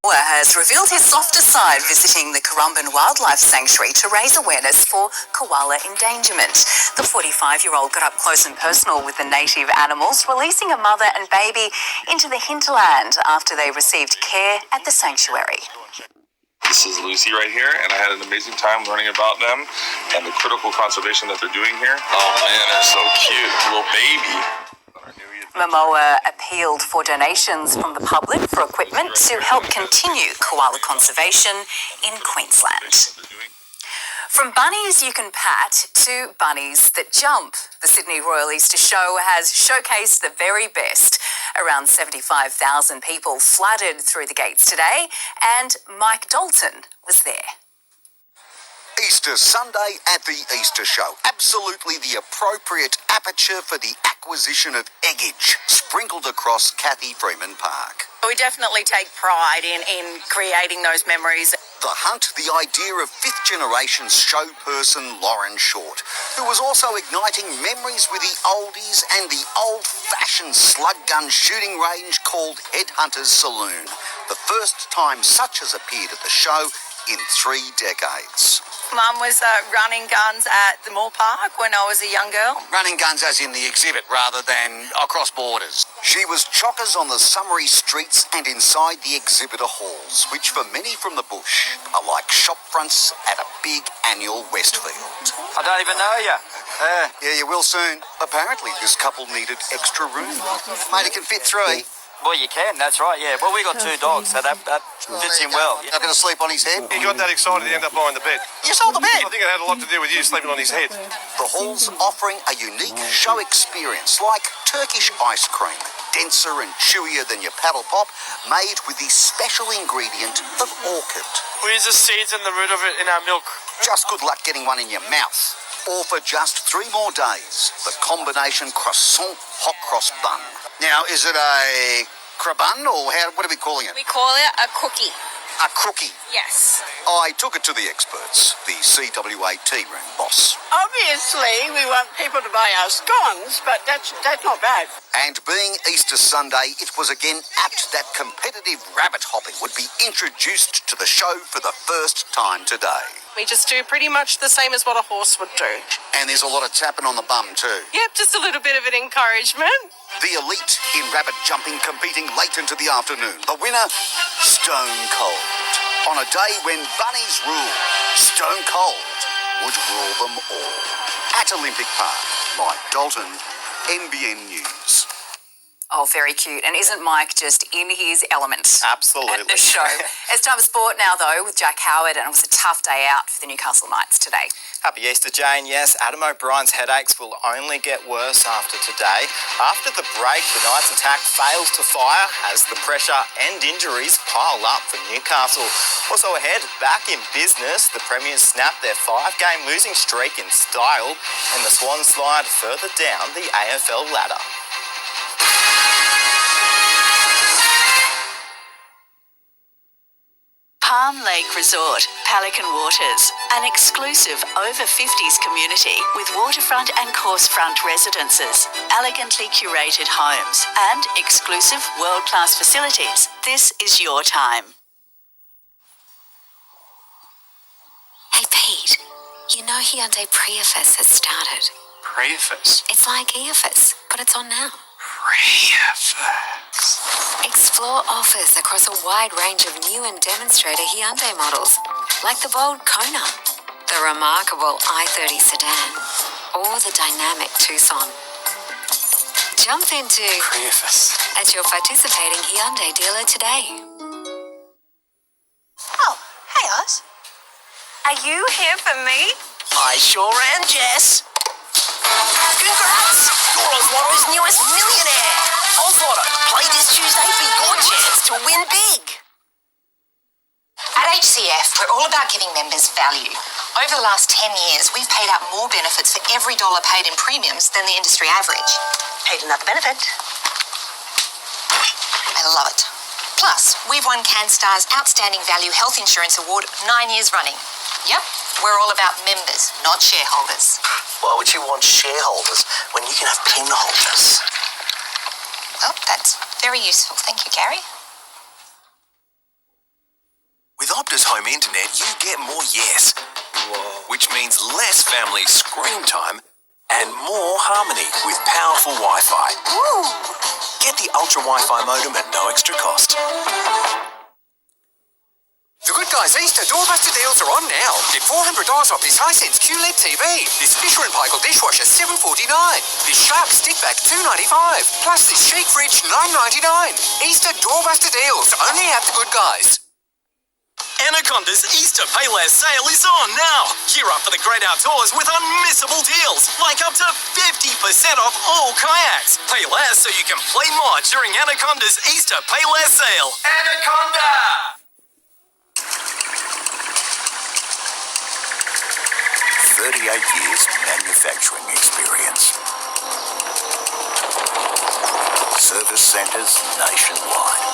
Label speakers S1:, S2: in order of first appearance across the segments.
S1: Has revealed his softer side visiting the Currumbin Wildlife Sanctuary to raise awareness for koala endangerment. The 45-year-old got up close and personal with the native animals, releasing a mother and baby into the hinterland after they received care at the sanctuary.
S2: This is Lucy right here, and I had an amazing time learning about them and the critical conservation that they're doing here. Oh man, they're so cute, little baby.
S1: Momoa appealed for donations from the public for equipment to help continue koala conservation in Queensland. From bunnies you can pat to bunnies that jump, the Sydney Royal Easter Show has showcased the very best. Around 75,000 people flooded through the gates today, and Mike Dalton was there.
S3: Easter Sunday at the Easter Show. Absolutely the appropriate aperture for the acquisition of eggage sprinkled across Cathy Freeman Park.
S4: We definitely take pride in creating those memories.
S3: The hunt, the idea of fifth-generation show person Lauren Short, who was also igniting memories with the oldies and the old-fashioned slug gun shooting range called Headhunters Saloon. The first time such has appeared at the show in 3 decades.
S4: Mum was running guns at the Moore Park when I was a young girl.
S3: Running guns as in the exhibit rather than across borders. She was chockers on the summery streets and inside the exhibitor halls, which for many from the bush are like shop fronts at a big annual Westfield.
S5: I don't even know you.
S3: Yeah, you will soon. Apparently this couple needed extra room. Mate, it can fit 3.
S5: Well, you can, that's right, yeah. Well, we got 2 dogs, so that fits in well.
S3: Not going to sleep on his head?
S6: He got that excited he ended up buying the bed.
S3: You sold the bed?
S6: I think it had a lot to do with you sleeping on his head.
S3: The hall's offering a unique show experience like Turkish ice cream, denser and chewier than your paddle pop, made with the special ingredient of orchid.
S6: We use the seeds and the root of it in our milk.
S3: Just good luck getting one in your mouth. Or for just 3 more days, the combination croissant hot cross bun. Now, is it a crabun or what are we calling it?
S4: We call it a cookie.
S3: A crookie.
S4: Yes.
S3: I took it to the experts, the CWA tea room boss.
S7: Obviously, we want people to buy our scones, but that's not bad.
S3: And being Easter Sunday, it was again apt that competitive rabbit hopping would be introduced to the show for the first time today.
S7: We just do pretty much the same as what a horse would do.
S3: And there's a lot of tapping on the bum too.
S7: Yep, just a little bit of an encouragement.
S3: The elite in rabbit jumping competing late into the afternoon. The winner, Stone Cold. On a day when bunnies rule, Stone Cold would rule them all. At Olympic Park, Mike Dalton, NBN News.
S1: Oh, very cute. And isn't Mike just in his element?
S5: Absolutely.
S1: At the show. It's time for sport now, though, with Jack Howard, and it was a tough day out for the Newcastle Knights today.
S5: Happy Easter, Jane. Yes, Adam O'Brien's headaches will only get worse after today. After the break, the Knights attack fails to fire as the pressure and injuries pile up for Newcastle. Also ahead, back in business, the Premiers snapped their 5-game losing streak in style, and the Swans slide further down the AFL ladder.
S8: Palm Lake Resort, Pelican Waters, an exclusive over-50s community with waterfront and course-front residences, elegantly curated homes and exclusive world-class facilities. This is your time.
S9: Hey Pete, you know Hyundai Prius has started.
S6: Prius?
S9: It's like Earfus, but it's on now.
S6: Prius.
S9: Explore offers across a wide range of new and demonstrator Hyundai models, like the bold Kona, the remarkable i30 sedan, or the dynamic Tucson. Jump into
S6: Prius
S9: at your participating Hyundai dealer today.
S4: Oh, hey, Oz. Are you here for me?
S10: I sure am, Jess. Congrats! You're Ozlotto's newest millionaire. Ozlotto, play this Tuesday for your chance to win big.
S11: At HCF, we're all about giving members value. Over the last 10 years, we've paid out more benefits for every dollar paid in premiums than the industry average.
S10: Paid another benefit.
S11: I love it. Plus, we've won CanStar's Outstanding Value Health Insurance Award 9 years running. Yep, we're all about members, not shareholders.
S10: Why would you want shareholders when you can have pin holders?
S11: Well, that's very useful. Thank you, Gary.
S12: home internet, you get more yes. Whoa. Which means less family screen time and more harmony with powerful Wi-Fi. Woo. Get the Ultra Wi-Fi modem at no extra cost.
S13: The Good Guys Easter doorbuster deals are on now. Get $400 off this Hisense QLED TV. This Fisher & Paykel dishwasher $7.49. This Shark stick vac $2.95. Plus this Chic fridge $9.99. Easter doorbuster deals only at The Good Guys.
S14: Anaconda's Easter Payless sale is on now. Gear up for the great outdoors with unmissable deals, like up to 50% off all kayaks. Pay less so you can play more during Anaconda's Easter Payless sale. Anaconda!
S12: 38 years manufacturing experience. Service centres nationwide.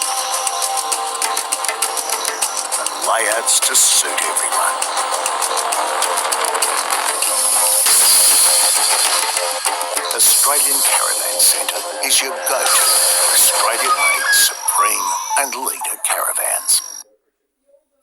S12: And layouts to suit everyone. Australian Caravan Centre is your go-to Australia-made Supreme and Leader caravans.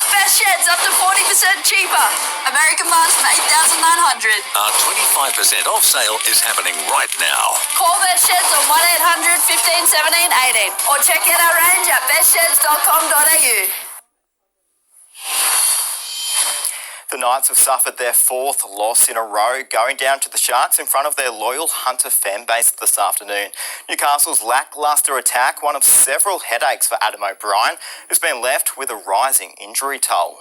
S15: Best sheds up to 40% cheaper. American Barns from $8,900.
S12: Our 25% off sale is happening right now.
S15: Call Best Sheds on 1800 15 17 18 or check out our range at bestsheds.com.au.
S5: The Knights have suffered their fourth loss in a row, going down to the Sharks in front of their loyal Hunter fan base this afternoon. Newcastle's lacklustre attack, one of several headaches for Adam O'Brien, who's been left with a rising injury toll.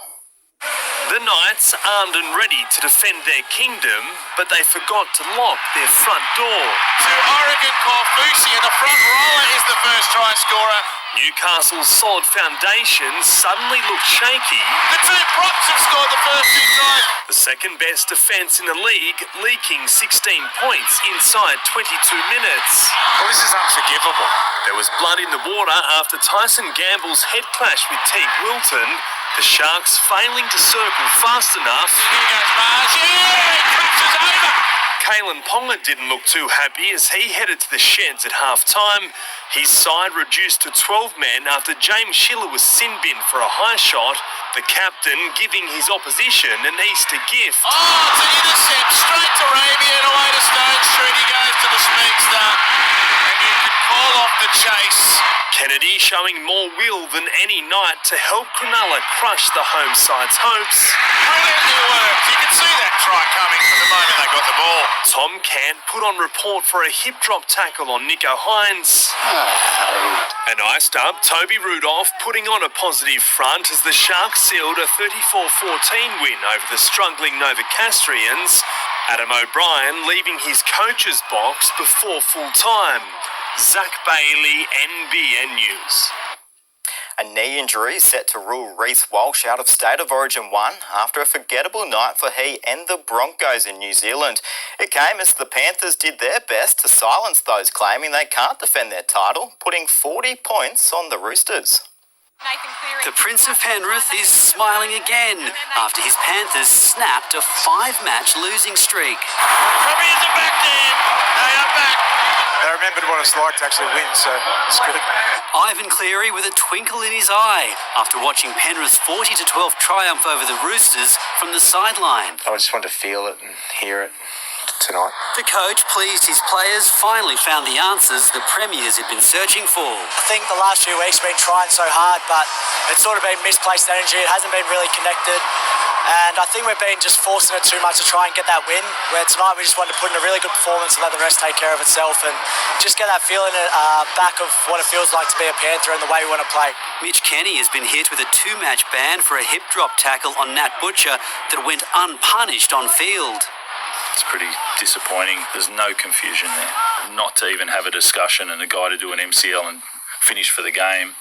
S16: The Knights armed and ready to defend their kingdom, but they forgot to lock their front door.
S17: To Oregon Corfusi, and the front roller is the first try scorer.
S16: Newcastle's solid foundations suddenly looked shaky.
S17: The two props have scored the first two tries.
S16: The second best defence in the league, leaking 16 points inside 22 minutes.
S17: Well, this is unforgivable.
S16: There was blood in the water after Tyson Gamble's head clash with Teague Wilton. The Sharks failing to circle fast enough.
S17: Here goes Mars. Yeah, he crashes over.
S16: Kalen Ponga didn't look too happy as he headed to the sheds at half-time. His side reduced to 12 men after James Schiller was sin-binned for a high shot, the captain giving his opposition an Easter gift.
S17: Oh, it's an intercept straight to Raby and away to Stone Street. He goes to the Speedster. And you can call off the chase.
S16: Kennedy showing more will than any night to help Cronulla crush the home side's hopes.
S17: Brilliantly worked. You can see that try coming from the moment they got the ball.
S16: Tom Cant put on report for a hip drop tackle on Nico Hines. And iced up, Toby Rudolph putting on a positive front as the Sharks sealed a 34-14 win over the struggling Novocastrians. Adam O'Brien leaving his coach's box before full time. Zach Bailey, NBN News.
S5: A knee injury set to rule Reece Walsh out of State of Origin 1 after a forgettable night for he and the Broncos in New Zealand. It came as the Panthers did their best to silence those claiming they can't defend their title, putting 40 points on the Roosters.
S18: The Prince of Penrith is smiling again after his Panthers snapped a 5-match losing streak.
S17: Premiers are back, Dan. They are back.
S19: They remembered what it's like to actually win, so it's good.
S18: Ivan Cleary with a twinkle in his eye after watching Penrith's 40-12 triumph over the Roosters from the sideline.
S19: I just wanted to feel it and hear it tonight.
S18: The coach, pleased his players, finally found the answers the Premiers had been searching for.
S20: I think the last few weeks we've been trying so hard, but it's sort of been misplaced energy. It hasn't been really connected. And I think we've been just forcing it too much to try and get that win, where tonight we just wanted to put in a really good performance and let the rest take care of itself and just get that feeling back of what it feels like to be a Panther and the way we want to play.
S18: Mitch Kenny has been hit with a 2-match ban for a hip drop tackle on Nat Butcher that went unpunished on field.
S21: It's pretty disappointing. There's no confusion there. Not to even have a discussion and a guy to do an MCL and finish for the game.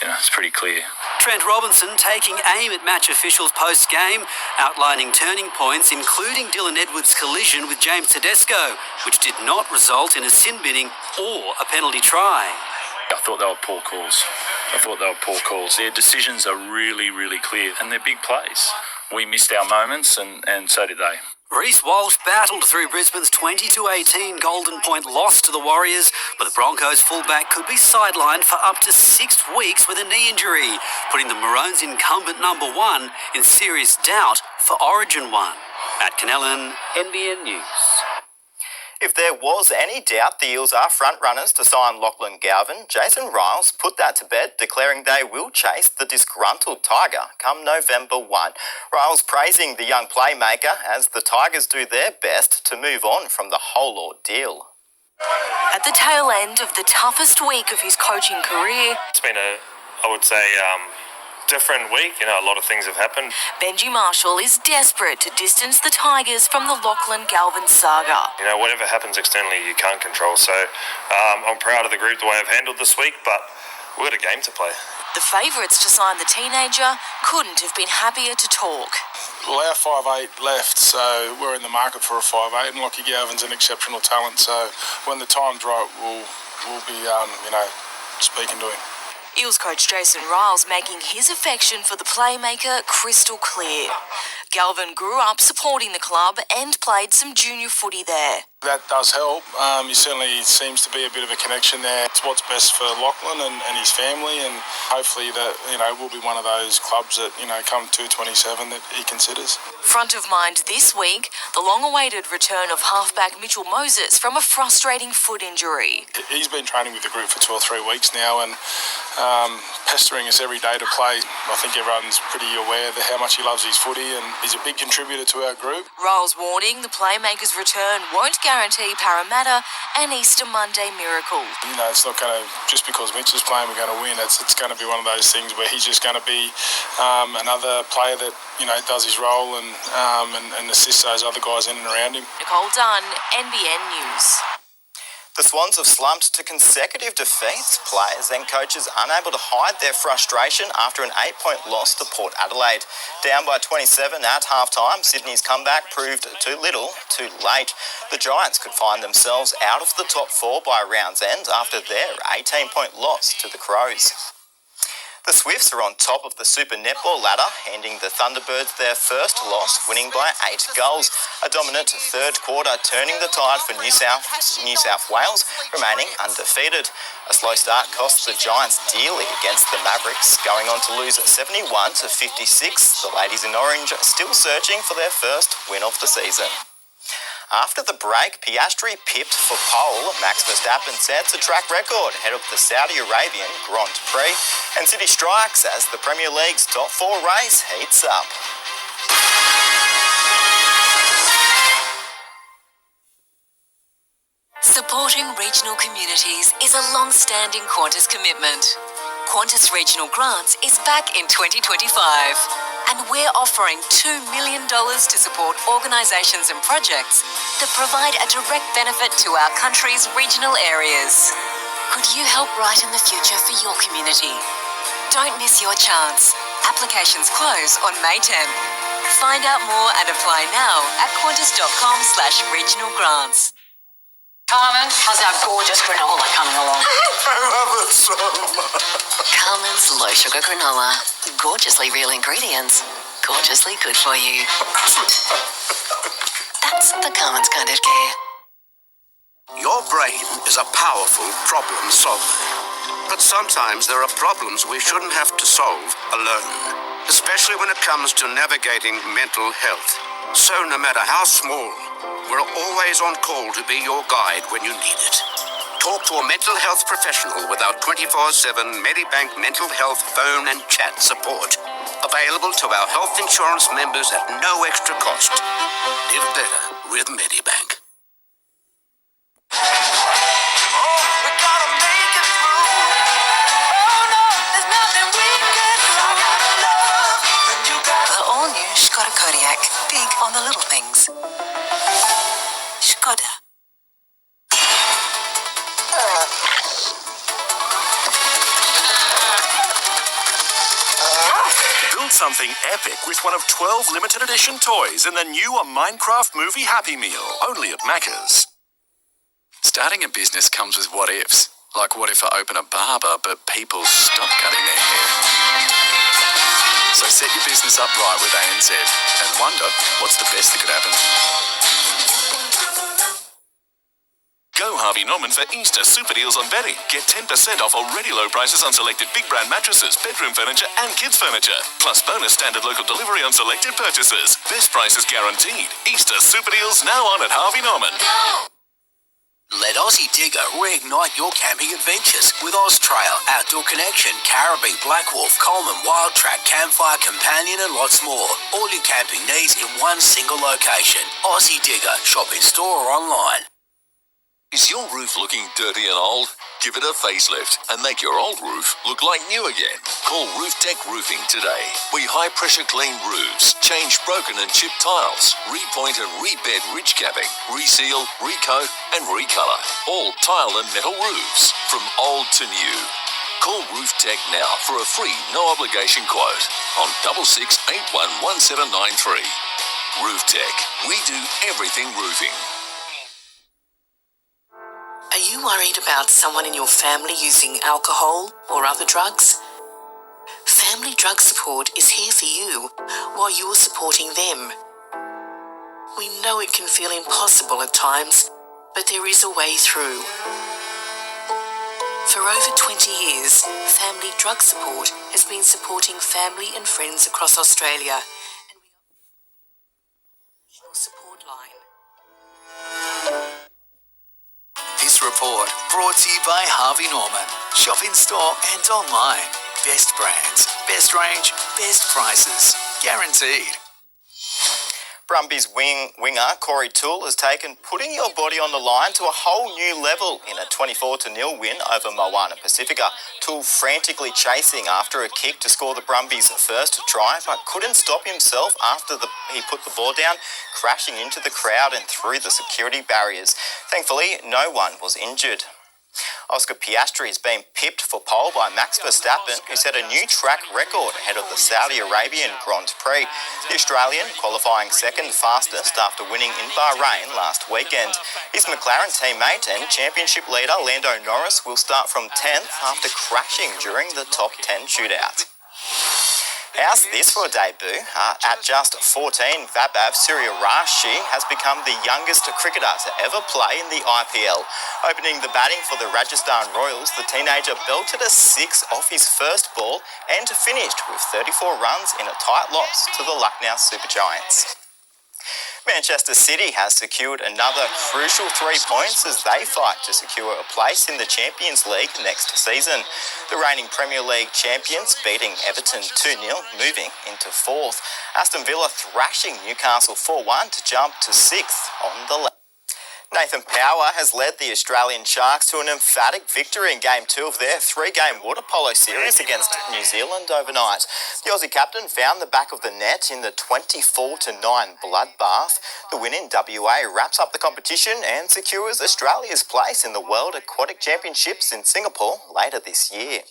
S21: It's pretty clear.
S18: Trent Robinson taking aim at match officials post-game, outlining turning points, including Dylan Edwards' collision with James Tedesco, which did not result in a sin-binning or a penalty try.
S21: I thought they were poor calls. Their decisions are really, really clear, and they're big plays. We missed our moments, and so did they.
S18: Reece Walsh battled through Brisbane's 20-18 Golden Point loss to the Warriors, but the Broncos fullback could be sidelined for up to 6 weeks with a knee injury, putting the Maroons' incumbent number 1 in serious doubt for Origin 1. At Canellan, NBN News.
S5: If there was any doubt the Eels are front-runners to sign Lachlan Galvin, Jason Riles put that to bed, declaring they will chase the disgruntled Tiger come November 1. Riles praising the young playmaker as the Tigers do their best to move on from the whole ordeal.
S2: At the tail end of the toughest week of his coaching career,
S22: it's been I would say, different week. A lot of things have happened.
S2: Benji Marshall is desperate to distance the Tigers from the Lachlan Galvin saga.
S22: Whatever happens externally, you can't control. So I'm proud of the group, the way I've handled this week, but we've got a game to play.
S2: The favourites to sign the teenager couldn't have been happier to talk.
S23: Well, our 5'8" left, so we're in the market for a 5'8", and Lachie Galvin's an exceptional talent. So when the time's right, we'll be, speaking to him.
S2: Eels coach Jason Riles making his affection for the playmaker crystal clear. Galvin grew up supporting the club and played some junior footy there.
S23: That does help. He certainly seems to be a bit of a connection there. It's what's best for Lachlan and his family, and hopefully that, will be one of those clubs that, come 227 that he considers.
S2: Front of mind this week, the long-awaited return of halfback Mitchell Moses from a frustrating foot injury.
S23: He's been training with the group for 2 or 3 weeks now and pestering us every day to play. I think everyone's pretty aware of how much he loves his footy, and he's a big contributor to our group.
S2: Riles warning the playmaker's return won't guarantee Parramatta an Easter Monday miracle.
S23: It's not going to, just because Mitch is playing, we're going to win. It's going to be one of those things where he's just going to be another player that, does his role and assists those other guys in and around him.
S2: Nicole Dunn, NBN News.
S5: The Swans have slumped to consecutive defeats, players and coaches unable to hide their frustration after an 8-point loss to Port Adelaide. Down by 27 at half-time, Sydney's comeback proved too little, too late. The Giants could find themselves out of the top 4 by round's end after their 18-point loss to the Crows. The Swifts are on top of the Super Netball ladder, handing the Thunderbirds their first loss, winning by 8 goals. A dominant third quarter turning the tide for New South Wales, remaining undefeated. A slow start cost the Giants dearly against the Mavericks, going on to lose 71-56. The ladies in orange still searching for their first win of the season. After the break, Piastri pipped for pole. Max Verstappen sets a track record ahead of the Saudi Arabian Grand Prix. And City strikes as the Premier League's top 4 race heats up.
S8: Supporting regional communities is a long-standing Qantas commitment. Qantas Regional Grants is back in 2025. And we're offering $2 million to support organisations and projects that provide a direct benefit to our country's regional areas. Could you help right in the future for your community? Don't miss your chance. Applications close on May 10. Find out more and apply now at qantas.com/regionalgrants.
S10: Carmen, how's our gorgeous granola coming along?
S12: I love it so much.
S8: Carmen's low-sugar granola. Gorgeously real ingredients. Gorgeously good for you. That's the Carmen's kind of care.
S24: Your brain is a powerful problem solver. But sometimes there are problems we shouldn't have to solve alone, especially when it comes to navigating mental health. So no matter how small, we're always on call to be your guide when you need it. Talk to a mental health professional with our 24/7 Medibank mental health phone and chat support. Available to our health insurance members at no extra cost. Live better with Medibank.
S8: The all-new Skoda Kodiaq. Big on the little things. Skoda.
S12: Build something epic with one of 12 limited edition toys in the new Minecraft Movie Happy Meal, only at Macca's.
S25: Starting a business comes with what ifs. Like what if I open a barber but people stop cutting their hair? So set your business up right with ANZ and wonder what's the best that could happen.
S12: Go Harvey Norman for Easter super deals on bedding. Get 10% off already low prices on selected big brand mattresses, bedroom furniture and kids furniture. Plus bonus standard local delivery on selected purchases. Best prices guaranteed. Easter super deals now on at Harvey Norman.
S10: Let Aussie Digger reignite your camping adventures with Austrail, Outdoor Connection, Caribou, Black Wolf, Coleman, Wild Track, Campfire, Companion and lots more. All your camping needs in one single location. Aussie Digger. Shop in store or online.
S12: Is your roof looking dirty and old? Give it a facelift and make your old roof look like new again. Call Roof Tech Roofing today. We high pressure clean roofs, change broken and chipped tiles, repoint and rebed ridge capping, reseal, recoat and recolour. All tile and metal roofs, from old to new. Call Roof Tech now for a free no obligation quote on 66811793. Roof Tech. We do everything roofing.
S8: Are you worried about someone in your family using alcohol or other drugs? Family Drug Support is here for you while you're supporting them. We know it can feel impossible at times, but there is a way through. For over 20 years, Family Drug Support has been supporting family and friends across Australia. And we are National Support Line.
S10: This report brought to you by Harvey Norman. Shop in store and online. Best brands, best range, best prices. Guaranteed.
S5: Brumbies winger Corey Toole has taken putting your body on the line to a whole new level in a 24-0 win over Moana Pacifica. Toole frantically chasing after a kick to score the Brumbies' first try, but couldn't stop himself after he put the ball down, crashing into the crowd and through the security barriers. Thankfully, no one was injured. Oscar Piastri has been pipped for pole by Max Verstappen, who set a new track record ahead of the Saudi Arabian Grand Prix. The Australian qualifying second fastest after winning in Bahrain last weekend. His McLaren teammate and championship leader Lando Norris will start from 10th after crashing during the top 10 shootout. How's this for a debut? At just 14, Vaibhav Suryavanshi has become the youngest cricketer to ever play in the IPL. Opening the batting for the Rajasthan Royals, the teenager belted a six off his first ball and finished with 34 runs in a tight loss to the Lucknow Supergiants. Manchester City has secured another crucial 3 points as they fight to secure a place in the Champions League next season. The reigning Premier League champions beating Everton 2-0, moving into 4th. Aston Villa thrashing Newcastle 4-1 to jump to 6th on the left. Nathan Power has led the Australian Sharks to an emphatic victory in Game 2 of their 3-game water polo series against New Zealand overnight. The Aussie captain found the back of the net in the 24-9 bloodbath. The win in WA wraps up the competition and secures Australia's place in the World Aquatic Championships in Singapore later this year.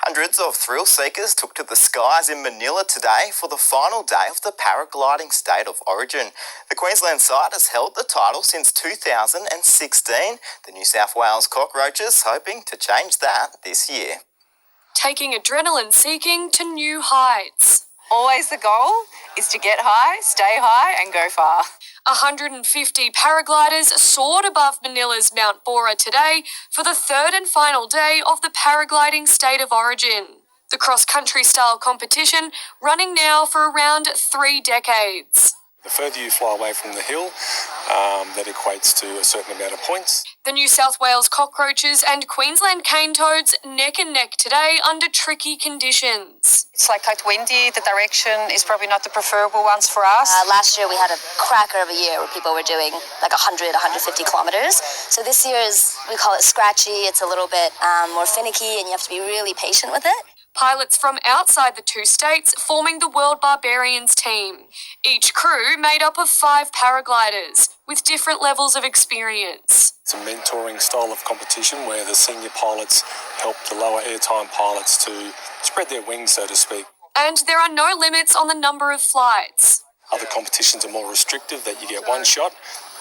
S5: Hundreds of thrill seekers took to the skies in Manila today for the final day of the paragliding State of Origin. The Queensland side has held the title since 2016. The New South Wales Cockroaches hoping to change that this year.
S1: Taking adrenaline seeking to new heights.
S4: Always the goal is to get high, stay high and go far.
S1: 150 paragliders soared above Manila's Mount Bora today for the third and final day of the paragliding State of Origin. The cross-country style competition running now for around 3 decades.
S23: The further you fly away from the hill, that equates to a certain amount of points.
S1: The New South Wales Cockroaches and Queensland Cane Toads neck and neck today under tricky conditions.
S4: It's like quite windy. The direction is probably not the preferable ones for us.
S3: Last year we had a cracker of a year where people were doing like 100, 150 kilometres. So this year we call it scratchy. It's a little bit more finicky and you have to be really patient with it.
S1: Pilots from outside the 2 states forming the World Barbarians team. Each crew made up of 5 paragliders with different levels of experience.
S23: It's a mentoring style of competition where the senior pilots help the lower airtime pilots to spread their wings, so to speak.
S1: And there are no limits on the number of flights.
S23: Other competitions are more restrictive, that you get one shot,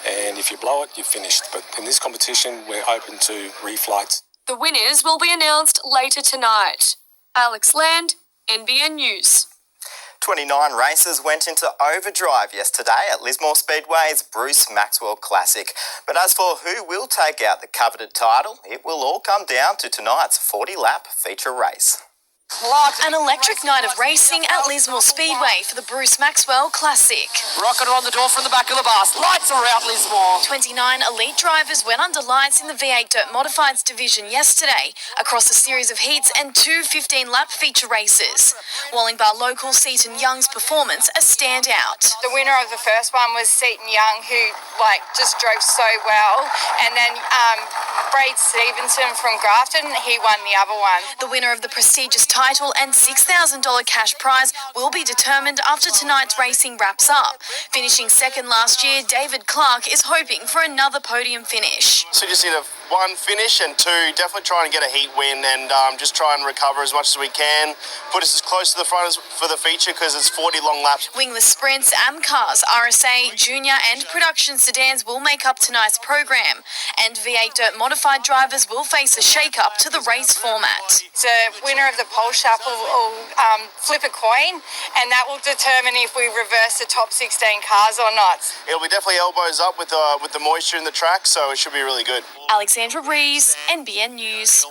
S23: and if you blow it, you're finished. But in this competition, we're open to reflights.
S1: The winners will be announced later tonight. Alex Land, NBN News.
S5: 29 races went into overdrive yesterday at Lismore Speedway's Bruce Maxwell Classic. But as for who will take out the coveted title, it will all come down to tonight's 40-lap feature race.
S1: An electric night of racing at Lismore Speedway for the Bruce Maxwell Classic.
S6: Rocket on the door from the back of the bus. Lights are out, Lismore.
S1: 29 elite drivers went under lights in the V8 Dirt Modifieds division yesterday across a series of heats and two 15-lap feature races. Wallingbar local Seaton Young's performance a standout.
S4: The winner of the first one was Seaton Young, who just drove so well. And then Braid Stevenson from Grafton, he won the other one.
S1: The winner of the prestigious title and $6,000 cash prize will be determined after tonight's racing wraps up. Finishing second last year, David Clark is hoping for another podium finish.
S7: So just need one finish and two, definitely try and get a heat win and just try and recover as much as we can. Put us as close to the front as for the feature because it's 40 long laps.
S1: Wingless sprints, AMCARs, RSA, Junior and production sedans will make up tonight's program. And V8 Dirt Modified drivers will face a shake-up to the race format.
S4: The winner of the pole shaft will flip a coin, and that will determine if we reverse the top 16 cars or not.
S7: It'll be definitely elbows up with the moisture in the track, so it should be really good.
S1: Alexandra Rees, NBN News.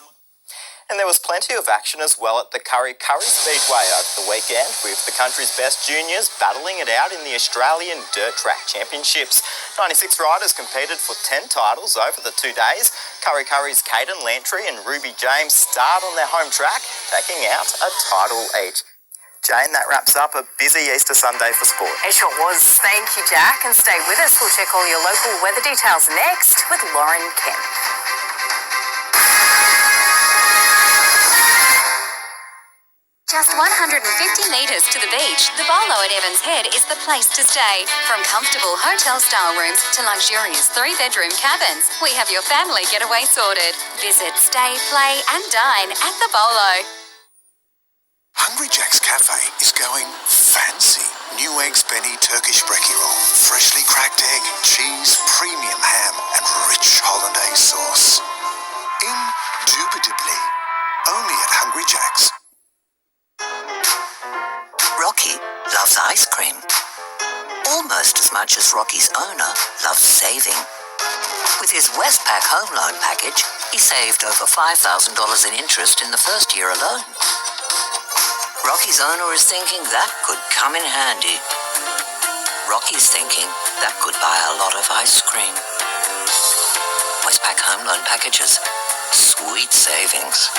S5: And there was plenty of action as well at the Curry Speedway over the weekend, with the country's best juniors battling it out in the Australian Dirt Track Championships. 96 riders competed for 10 titles over the 2 days. Curry's Caden Lantry and Ruby James starred on their home track, taking out a title each. Jane, that wraps up a busy Easter Sunday for sport.
S9: It sure was. Thank you, Jack. And stay with us. We'll check all your local weather details next with Lauren Kempe.
S11: Just 150 metres to the beach, the Bolo at Evans Head is the place to stay. From comfortable hotel-style rooms to luxurious 3-bedroom cabins, we have your family getaway sorted. Visit, stay, play and dine at the Bolo.
S13: Hungry Jack's Cafe is going fancy. New eggs Benny Turkish brekkie roll, freshly cracked egg, cheese, premium ham and rich hollandaise sauce. Indubitably, only at Hungry Jack's.
S26: Rocky loves ice cream, almost as much as Rocky's owner loves saving. With his Westpac home loan package, he saved over $5,000 in interest in the first year alone. Rocky's owner is thinking that could come in handy. Rocky's thinking that could buy a lot of ice cream. Westpac home loan packages, sweet savings.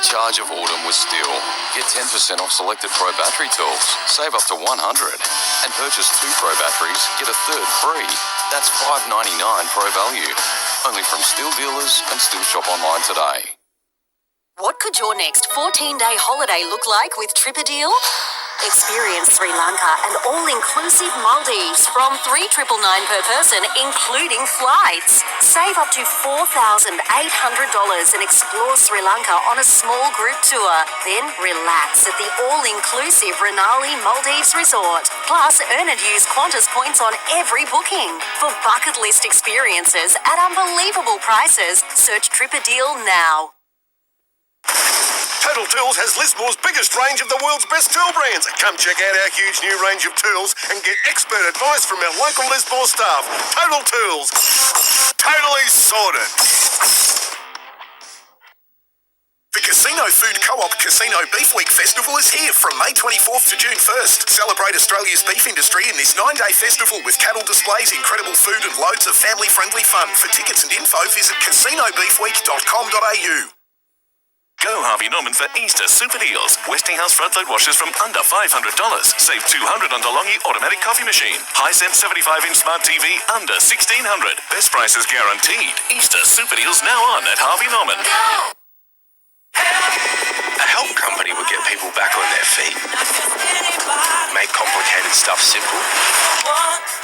S27: Charge of autumn with Steel. Get 10% off selected Pro battery tools. Save up to $100. And purchase 2 Pro batteries, get a third free. That's $5.99 Pro value. Only from Steel dealers and Steel shop online today.
S11: What could your next 14-day holiday look like with TripADeal? Experience Sri Lanka and all-inclusive Maldives from $3,999 per person, including flights. Save up to $4,800 and explore Sri Lanka on a small group tour. Then relax at the all-inclusive Renali Maldives Resort. Plus, earn and use Qantas points on every booking. For bucket list experiences at unbelievable prices, search TripADeal now.
S28: Total Tools has Lismore's biggest range of the world's best tool brands. Come check out our huge new range of tools and get expert advice from our local Lismore staff. Total Tools. Totally sorted. The Casino Food Co-op Casino Beef Week Festival is here from May 24th to June 1st. Celebrate Australia's beef industry in this 9-day festival with cattle displays, incredible food and loads of family-friendly fun. For tickets and info, visit casinobeefweek.com.au.
S29: Go Harvey Norman for Easter super deals. Westinghouse front load washers from under $500. Save $200 on DeLonghi automatic coffee machine. Hisense 75-inch smart TV under $1,600. Best prices guaranteed. Easter super deals now on at Harvey Norman.
S12: A help company would get people back on their feet, make complicated stuff simple,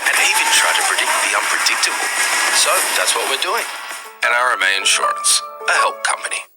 S12: and even try to predict the unpredictable. So that's what we're doing. At RMA Insurance, a help company.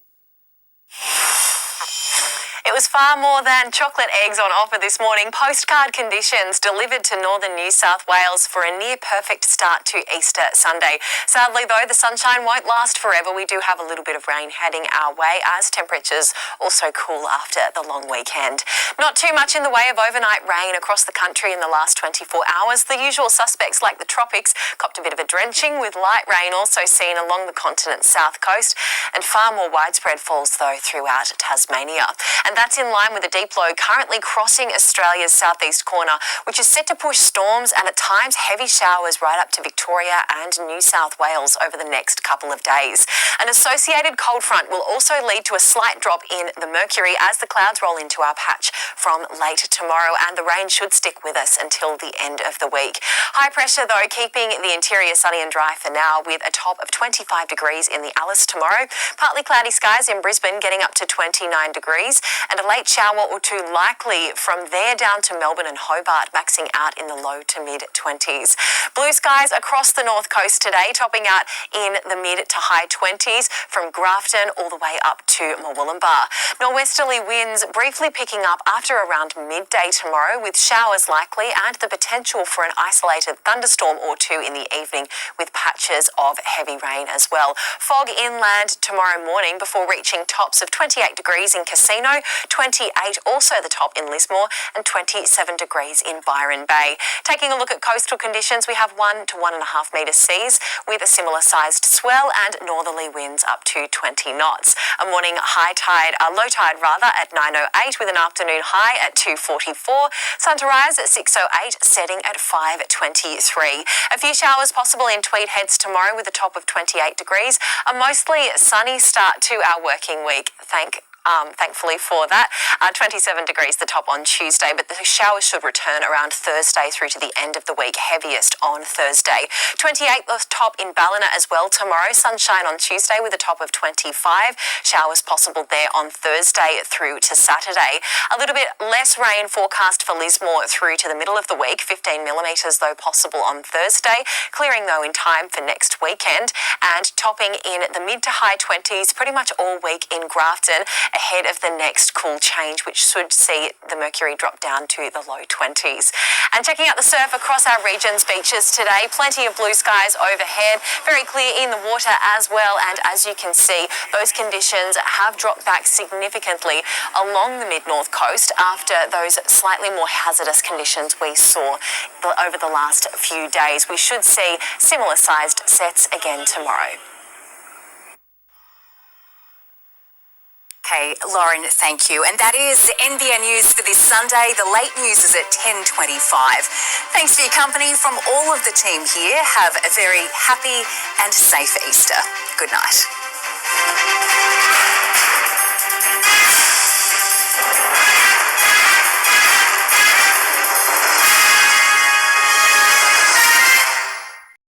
S9: It was far more than chocolate eggs on offer this morning. Postcard conditions delivered to northern New South Wales for a near-perfect start to Easter Sunday. Sadly, though, the sunshine won't last forever. We do have a little bit of rain heading our way as temperatures also cool after the long weekend. Not too much in the way of overnight rain across the country in the last 24 hours. The usual suspects like the tropics copped a bit of a drenching, with light rain also seen along the continent's south coast, and far more widespread falls though throughout Tasmania. And that's in line with a deep low currently crossing Australia's southeast corner, which is set to push storms and at times heavy showers right up to Victoria and New South Wales over the next couple of days. An associated cold front will also lead to a slight drop in the mercury as the clouds roll into our patch from late tomorrow, and the rain should stick with us until the end of the week. High pressure though keeping the interior sunny and dry for now, with a top of 25 degrees in the Alice tomorrow. Partly cloudy skies in Brisbane getting up to 29 degrees, and a late shower or two likely from there down to Melbourne and Hobart, maxing out in the low to mid-20s. Blue skies across the north coast today, topping out in the mid to high 20s from Grafton all the way up to Murwillumbah. Norwesterly winds briefly picking up after around midday tomorrow, with showers likely and the potential for an isolated thunderstorm or two in the evening, with patches of heavy rain as well. Fog inland tomorrow morning before reaching tops of 28 degrees in Casino, 28 also the top in Lismore, and 27 degrees in Byron Bay. Taking a look at coastal conditions, we have 1 to 1.5 metre seas with a similar sized swell and northerly winds up to 20 knots. A morning low tide at 9:08 with an afternoon high at 2:44. Sun to rise at 6:08, setting at 5:23. A few showers possible in Tweed Heads tomorrow with a top of 28 degrees. A mostly sunny start to our working week. Thankfully for that. 27 degrees the top on Tuesday, but the showers should return around Thursday through to the end of the week, heaviest on Thursday. 28 the top in Ballina as well tomorrow. Sunshine on Tuesday with a top of 25. Showers possible there on Thursday through to Saturday. A little bit less rain forecast for Lismore through to the middle of the week. 15 millimetres though possible on Thursday. Clearing though in time for next weekend, and topping in the mid to high 20s pretty much all week in Grafton, ahead of the next cool change, which should see the mercury drop down to the low 20s. And checking out the surf across our region's beaches today, plenty of blue skies overhead, very clear in the water as well, and as you can see, those conditions have dropped back significantly along the mid-north coast after those slightly more hazardous conditions we saw over the last few days. We should see similar sized sets again tomorrow. Okay, Lauren, thank you. And that is NBN News for this Sunday. The late news is at 10:25. Thanks for your company from all of the team here. Have a very happy and safe Easter. Good night.